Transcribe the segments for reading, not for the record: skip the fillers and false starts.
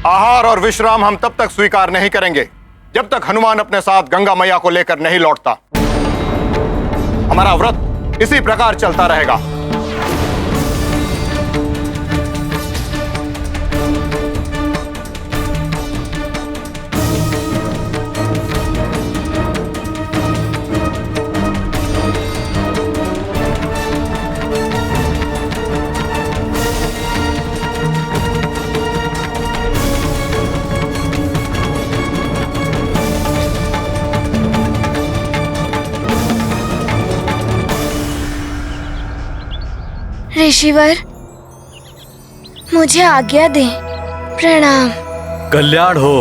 आहार और विश्राम हम तब तक स्वीकार नहीं करेंगे जब तक हनुमान अपने साथ गंगा मैया को लेकर नहीं लौटता। हमारा व्रत इसी प्रकार चलता रहेगा। ऋषिवर, मुझे आज्ञा दें। प्रणाम। कल्याण हो,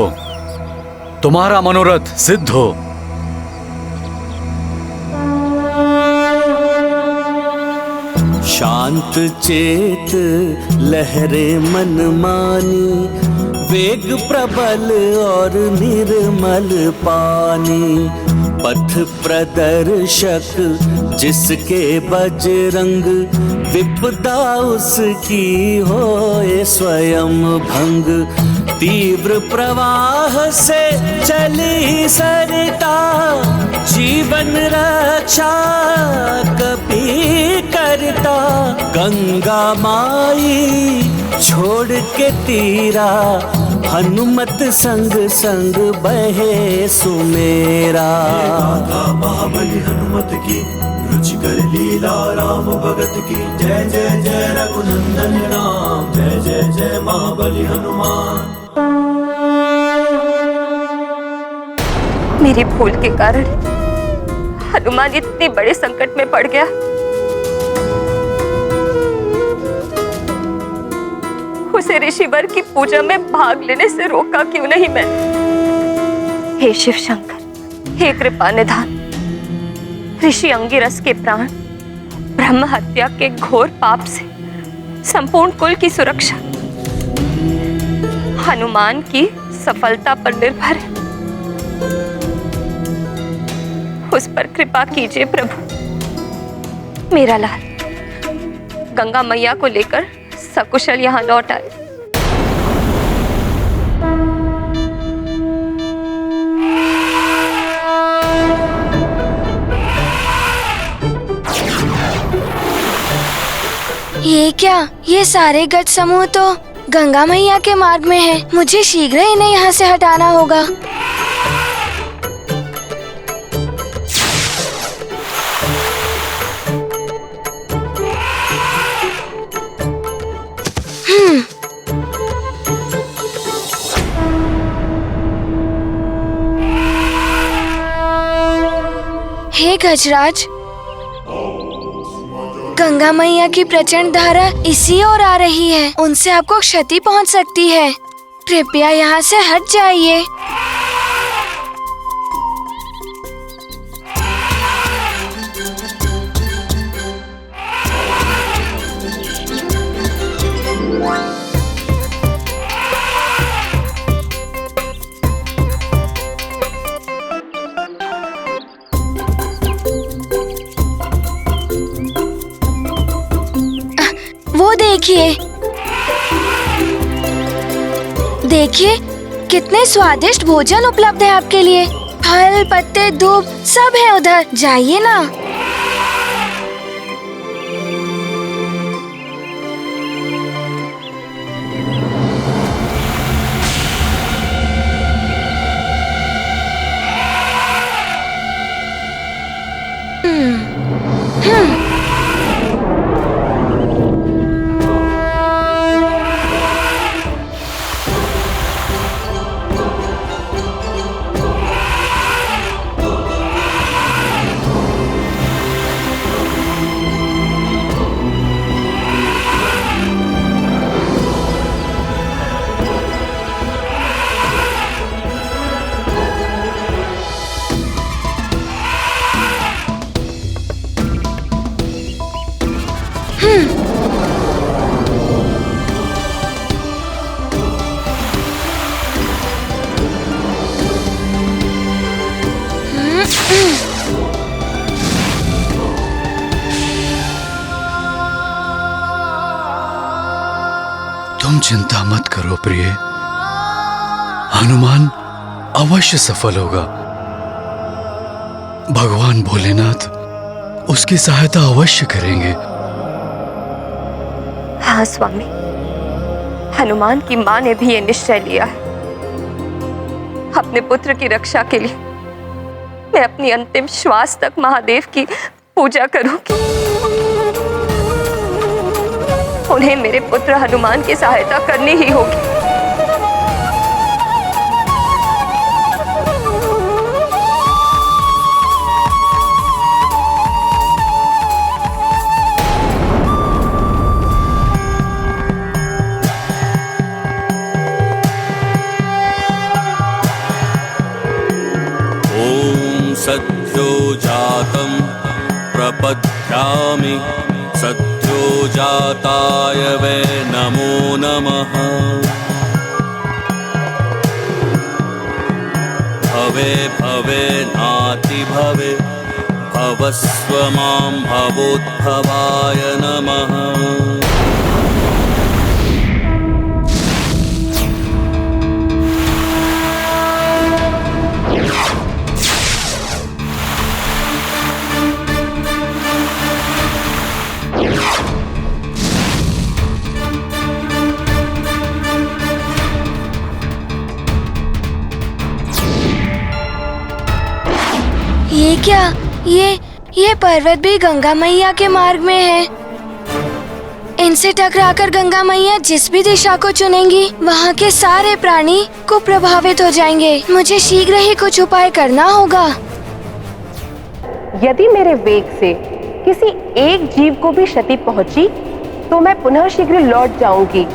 तुम्हारा मनोरथ सिद्ध हो। शांत चेत लहरे मन मानी, वेग प्रबल और निर्मल पानी। पथ प्रदर्शक जिसके बजरंग, विपदा उसकी होए स्वयं भंग। तीव्र प्रवाह से चली सरिता, जीवन रक्षा कभी करता। गंगा माई छोड़ के तीरा, हनुमत संग संग बहे सुमेरा। महाबली हनुमत की, रुचिकर लीला राम भगत की। जय जय जय रघुनंदन राम, जय जय जय महाबली हनुमान। मेरी भूल के कारण हनुमान इतने बड़े संकट में पड़ गया। उसे ऋषिवर की पूजा में भाग लेने से रोका क्यों नहीं मैं? हे शिव शंकर, हे कृपा निधान, ऋषि अंगिरस के प्राण, ब्रह्म हत्या के घोर पाप से संपूर्ण कुल की सुरक्षा हनुमान की सफलता पर निर्भर है। उस पर कृपा कीजिए प्रभु। मेरा लाल गंगा मैया को लेकर सकुशल यहाँ लौट आए। ये क्या? ये सारे गज समूह तो गंगा मैया के मार्ग में है। मुझे शीघ्र इन्हें यहाँ से हटाना होगा। हे गजराज, गंगा मैया की प्रचंड धारा इसी ओर आ रही है। उनसे आपको क्षति पहुंच सकती है। कृपया यहाँ से हट जाइए। वो देखिए, देखिए कितने स्वादिष्ट भोजन उपलब्ध है आपके लिए। फल, पत्ते, दूब सब है उधर। जाइए ना। तुम चिंता मत करो प्रिय, हनुमान अवश्य सफल होगा। भगवान भोलेनाथ उसकी सहायता अवश्य करेंगे। हाँ स्वामी, हनुमान की मां ने भी ये निश्चय लिया है। अपने पुत्र की रक्षा के लिए मैं अपनी अंतिम श्वास तक महादेव की पूजा करूंगी। उन्हें मेरे पुत्र हनुमान की सहायता करनी ही होगी। सद्यो जातं प्रपद्यामि सद्यो जाताय वै नमो नमः। भवे भवे नाति भवे भवस्व मां भवोद्भवाय नमः। ये क्या? ये पर्वत भी गंगा मैया के मार्ग में है। इनसे टकराकर गंगा मैया जिस भी दिशा को चुनेंगी, वहाँ के सारे प्राणी को प्रभावित हो जाएंगे। मुझे शीघ्र ही कुछ उपाय करना होगा। यदि मेरे वेग से किसी एक जीव को भी क्षति पहुंची तो मैं पुनः शीघ्र लौट जाऊंगी।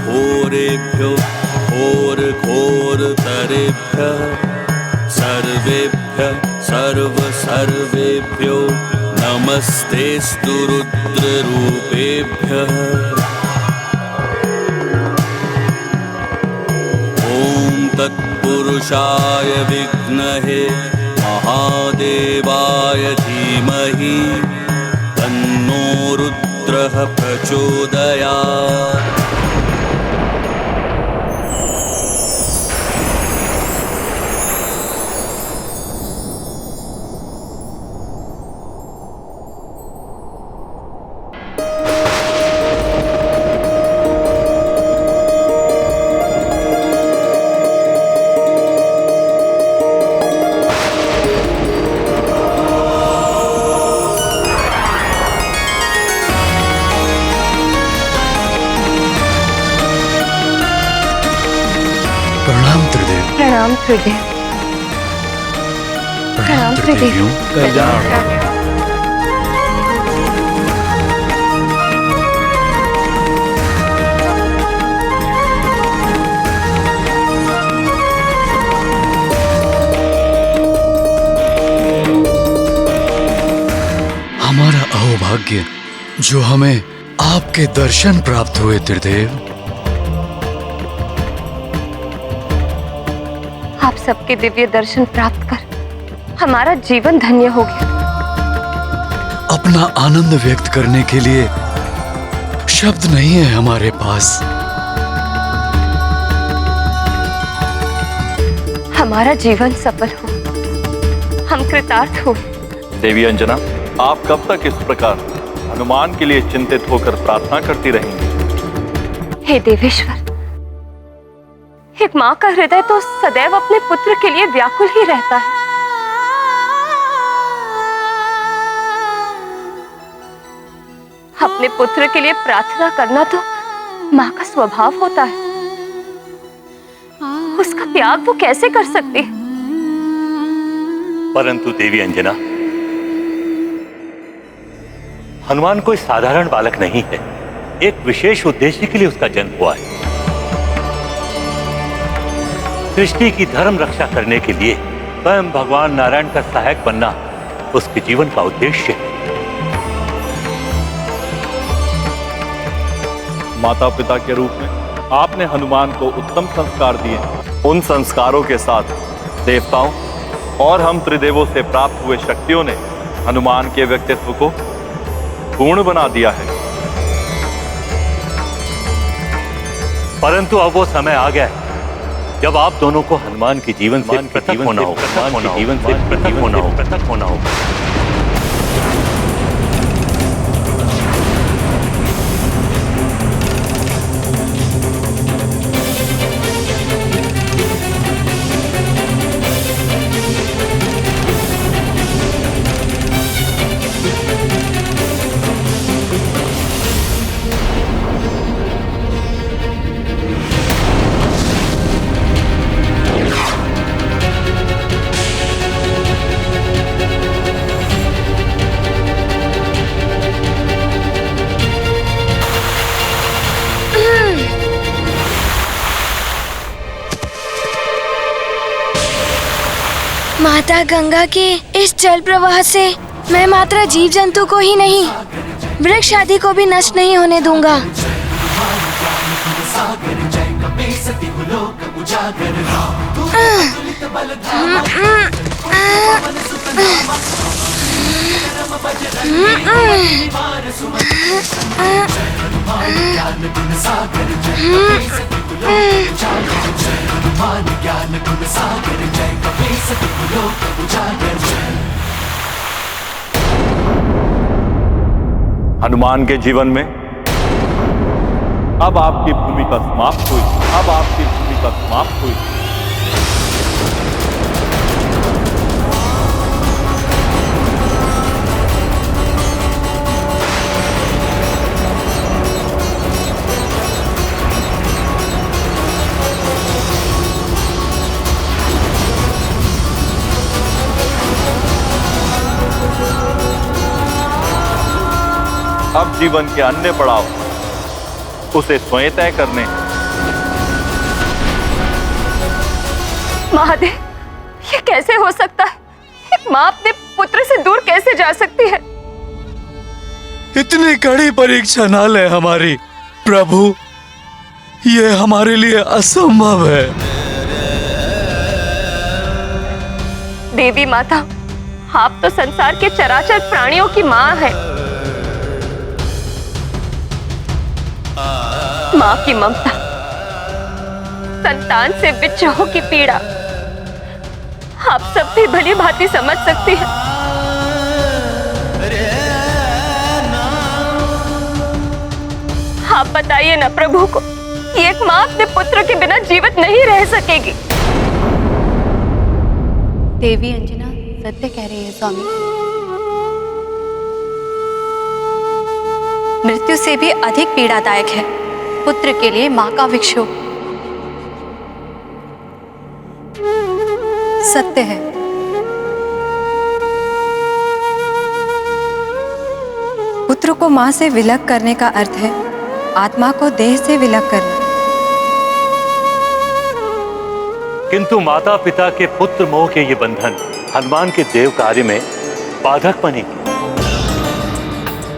घोरेभ्यो घोरतरेभ्यः सर्वेभ्यः सर्वेभ्यो नमस्तेस्तु रुद्ररूपेभ्यः। ॐ तत्पुरुषाय विद्महे महादेवाय धीमहि तन्नो रुद्रः प्रचोदयात्। प्रणाम त्रिदेव। प्रणाम त्रिदेव। प्रणाम त्रिदेवियों। कल्याण। हमारा अहोभाग्य जो हमें आपके दर्शन प्राप्त हुए त्रिदेव। आप सबके दिव्य दर्शन प्राप्त कर हमारा जीवन धन्य हो गया। अपना आनंद व्यक्त करने के लिए शब्द नहीं है हमारे पास। हमारा जीवन सफल हो, हम कृतार्थ हो। देवी अंजना, आप कब तक इस प्रकार हनुमान के लिए चिंतित होकर प्रार्थना करती रहेंगी? हे देवेश्वर, एक माँ का हृदय तो सदैव अपने पुत्र के लिए व्याकुल ही रहता है। अपने पुत्र के लिए प्रार्थना करना तो माँ का स्वभाव होता है। उसका त्याग वो कैसे कर सकती है? परंतु देवी अंजना, हनुमान कोई साधारण बालक नहीं है। एक विशेष उद्देश्य के लिए उसका जन्म हुआ है। सृष्टि की धर्म रक्षा करने के लिए स्वयं भगवान नारायण का सहायक बनना उसके जीवन का उद्देश्य है। माता पिता के रूप में आपने हनुमान को उत्तम संस्कार दिए। उन संस्कारों के साथ देवताओं और हम त्रिदेवों से प्राप्त हुए शक्तियों ने हनुमान के व्यक्तित्व को पूर्ण बना दिया है। परंतु अब वो समय आ गया है जब आप दोनों को हनुमान के जीवन से पृथक होना होगा। माता गंगा के इस जल प्रवाह से मैं मात्र जीव जंतु को ही नहीं, वृक्ष आदि को भी नष्ट नहीं होने दूंगा। हनुमान के जीवन में अब आपकी भूमिका समाप्त हुई। अब जीवन के अन्य पड़ाव उसे स्वयं तय करने हैं। महादेव, ये कैसे हो सकता है? एक माँ अपने पुत्र से दूर कैसे जा सकती है? इतनी कड़ी परीक्षा ना ले हमारी प्रभु, ये हमारे लिए असंभव है। देवी माता, आप तो संसार के चराचर प्राणियों की माँ है। माँ की ममता, संतान से विच्छेदों की पीड़ा आप सब भी भली भांति समझ सकती हैं। आप बताइए ना प्रभु को कि एक माँ अपने पुत्र के बिना जीवित नहीं रह सकेगी। देवी अंजना सत्य कह रही है स्वामी। मृत्यु से भी अधिक पीड़ादायक है पुत्र के लिए मां का विक्षोभ। सत्य है। पुत्र को मां से विलग करने का अर्थ है आत्मा को देह से विलग करना। किंतु माता पिता के पुत्र मोह के ये बंधन हनुमान के देव कार्य में बाधक बनेगी।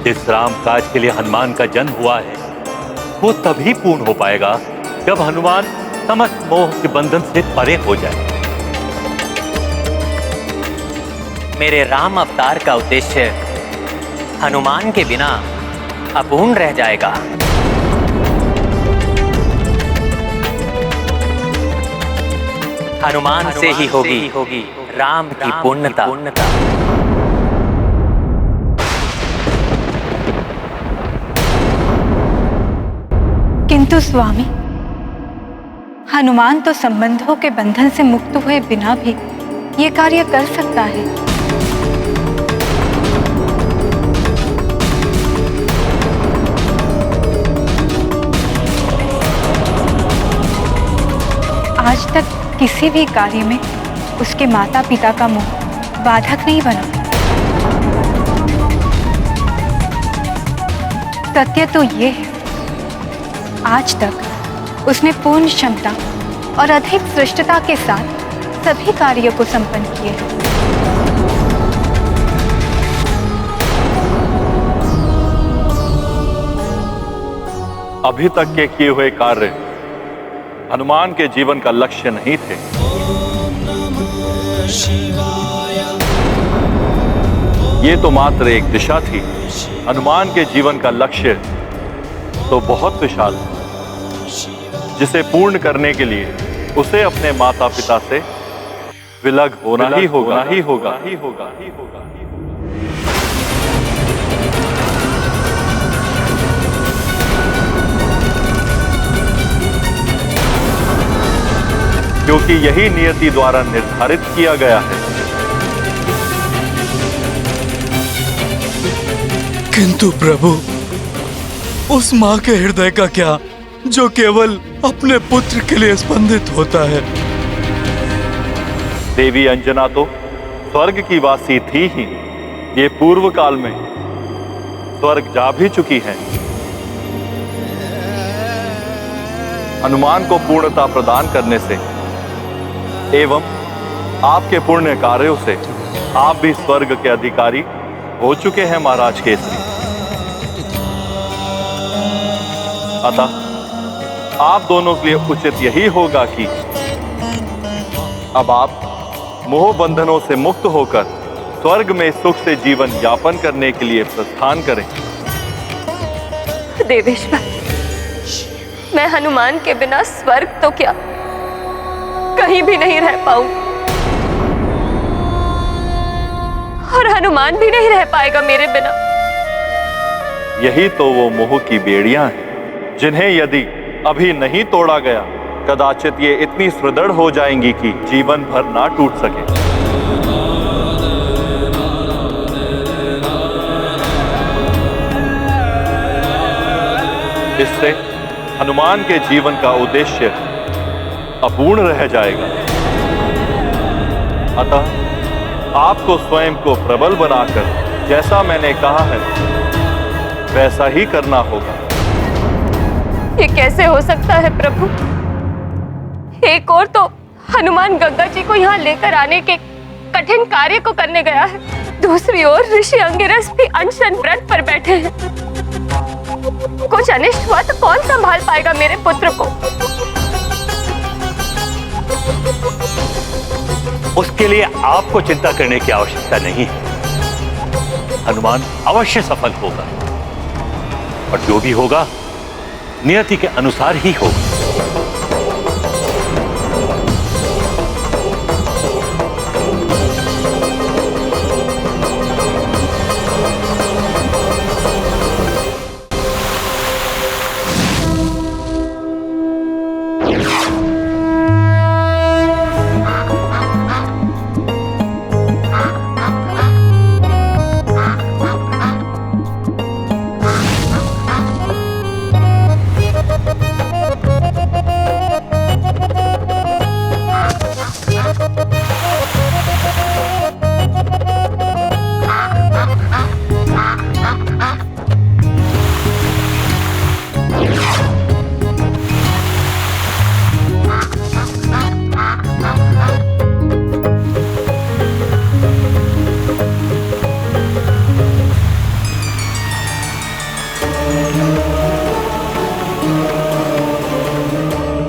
जिस राम काज के लिए हनुमान का जन्म हुआ है वो तभी पूर्ण हो पाएगा जब हनुमान समस्त मोह के बंधन से परे हो जाए। मेरे राम अवतार का उद्देश्य हनुमान के बिना अपूर्ण रह जाएगा। हनुमान से ही होगी राम की पूर्णता। किंतु स्वामी, हनुमान तो संबंधों के बंधन से मुक्त हुए बिना भी ये कार्य कर सकता है। आज तक किसी भी कार्य में उसके माता पिता का मोह बाधक नहीं बना। सत्य तो ये है, आज तक उसने पूर्ण क्षमता और अधिक श्रेष्ठता के साथ सभी कार्यों को संपन्न किए हैं। अभी तक के किए हुए कार्य हनुमान के जीवन का लक्ष्य नहीं थे। ये तो मात्र एक दिशा थी। हनुमान के जीवन का लक्ष्य तो बहुत विशाल है, जिसे पूर्ण करने के लिए उसे अपने माता पिता से विलग होना ही होगा। क्योंकि यही नियति द्वारा निर्धारित किया गया है। किंतु प्रभु, उस माँ के हृदय का क्या जो केवल अपने पुत्र के लिए स्पंदित होता है? देवी अंजना तो स्वर्ग की वासी थी ही, ये पूर्व काल में स्वर्ग जा भी चुकी हैं। हनुमान को पूर्णता प्रदान करने से एवं आपके पुण्य कार्यों से आप भी स्वर्ग के अधिकारी हो चुके हैं महाराज केसरी। अतः आप दोनों के लिए उचित यही होगा कि अब आप मोह बंधनों से मुक्त होकर स्वर्ग में सुख से जीवन यापन करने के लिए प्रस्थान करें। देवेश्वर, मैं हनुमान के बिना स्वर्ग तो क्या कहीं भी नहीं रह पाऊं, और हनुमान भी नहीं रह पाएगा मेरे बिना। यही तो वो मोह की बेड़ियां हैं, जिन्हें यदि अभी नहीं तोड़ा गया, कदाचित ये इतनी सुदृढ़ हो जाएंगी कि जीवन भर ना टूट सके। इससे हनुमान के जीवन का उद्देश्य अपूर्ण रह जाएगा। अतः आपको स्वयं को प्रबल बनाकर जैसा मैंने कहा है वैसा ही करना होगा। ये कैसे हो सकता है प्रभु? एक और तो हनुमान गंगा जी को यहाँ लेकर आने के कठिन कार्य को करने गया है, दूसरी ओर ऋषि अंगिरस भी अनशन व्रत पर बैठे हैं। कुछ अनिष्ट हुआ तो कौन संभाल पाएगा मेरे पुत्र को? उसके लिए आपको चिंता करने की आवश्यकता नहीं है। हनुमान अवश्य सफल होगा, और जो भी होगा नियति के अनुसार ही होगा।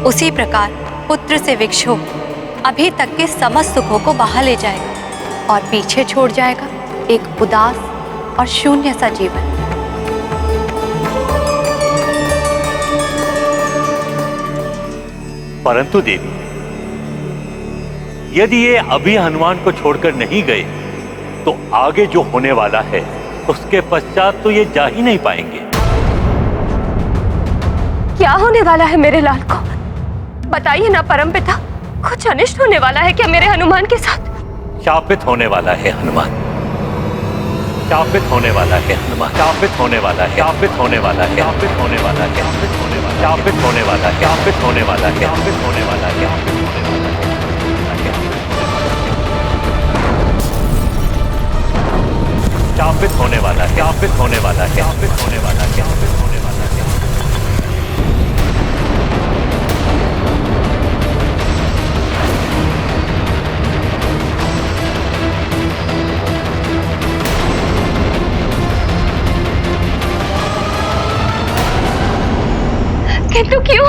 उसी प्रकार पुत्र से विक्षोभ अभी तक के समस्त सुखों को बहा ले जाएगा और पीछे छोड़ जाएगा एक उदास और शून्य सा जीवन। परंतु देवी, यदि ये अभी हनुमान को छोड़कर नहीं गए तो आगे जो होने वाला है उसके पश्चात तो ये जा ही नहीं पाएंगे। क्या होने वाला है मेरे लाल को? बताइए ना परमपिता, कुछ अनिष्ट होने वाला है क्या मेरे हनुमान के साथ? शापित होने वाला है हनुमान, शापित होने वाला है हनुमान, शापित होने वाला है, शापित होने वाला है, शापित होने वाला है, शापित होने वाला है, शापित होने वाला है, शापित होने वाला है, शापित होने वाला है, शापित होने वाला है, शापित होने वाला है, शापित होने वाला है, शापित होने वाला है, शापित होने वाला है। किंतु क्यों?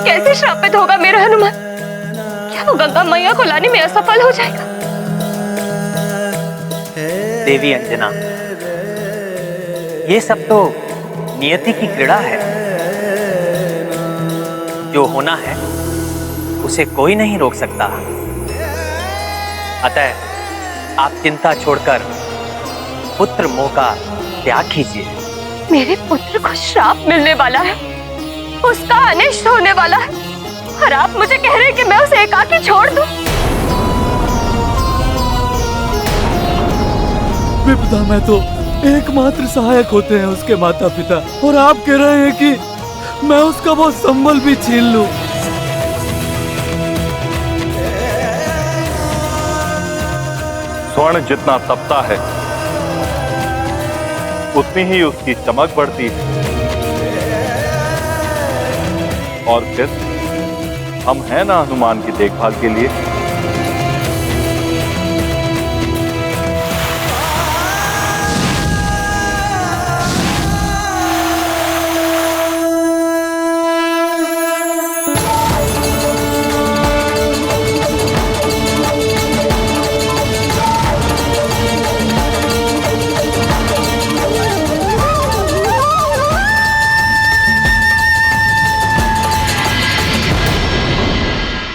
कैसे श्रापित होगा मेरा हनुमान? क्या वो गंगा मैया को लाने में असफल हो जाएगा? देवी अंजना, ये सब तो नियति की क्रीड़ा है। जो होना है उसे कोई नहीं रोक सकता। अतः आप चिंता छोड़कर पुत्र मोह का त्याग कीजिए। मेरे पुत्र को श्राप मिलने वाला है, उसका अनिष्ट होने वाला है, और आप मुझे कह रहे हैं कि मैं उसे एकाकी छोड़ दूं? विपदा में तो एकमात्र सहायक होते हैं उसके माता पिता, और आप कह रहे हैं कि मैं उसका वो संबल भी छीन लूं। स्वर्ण जितना तपता है उतनी ही उसकी चमक बढ़ती है। और फिर हम हैं ना हनुमान की देखभाल के लिए।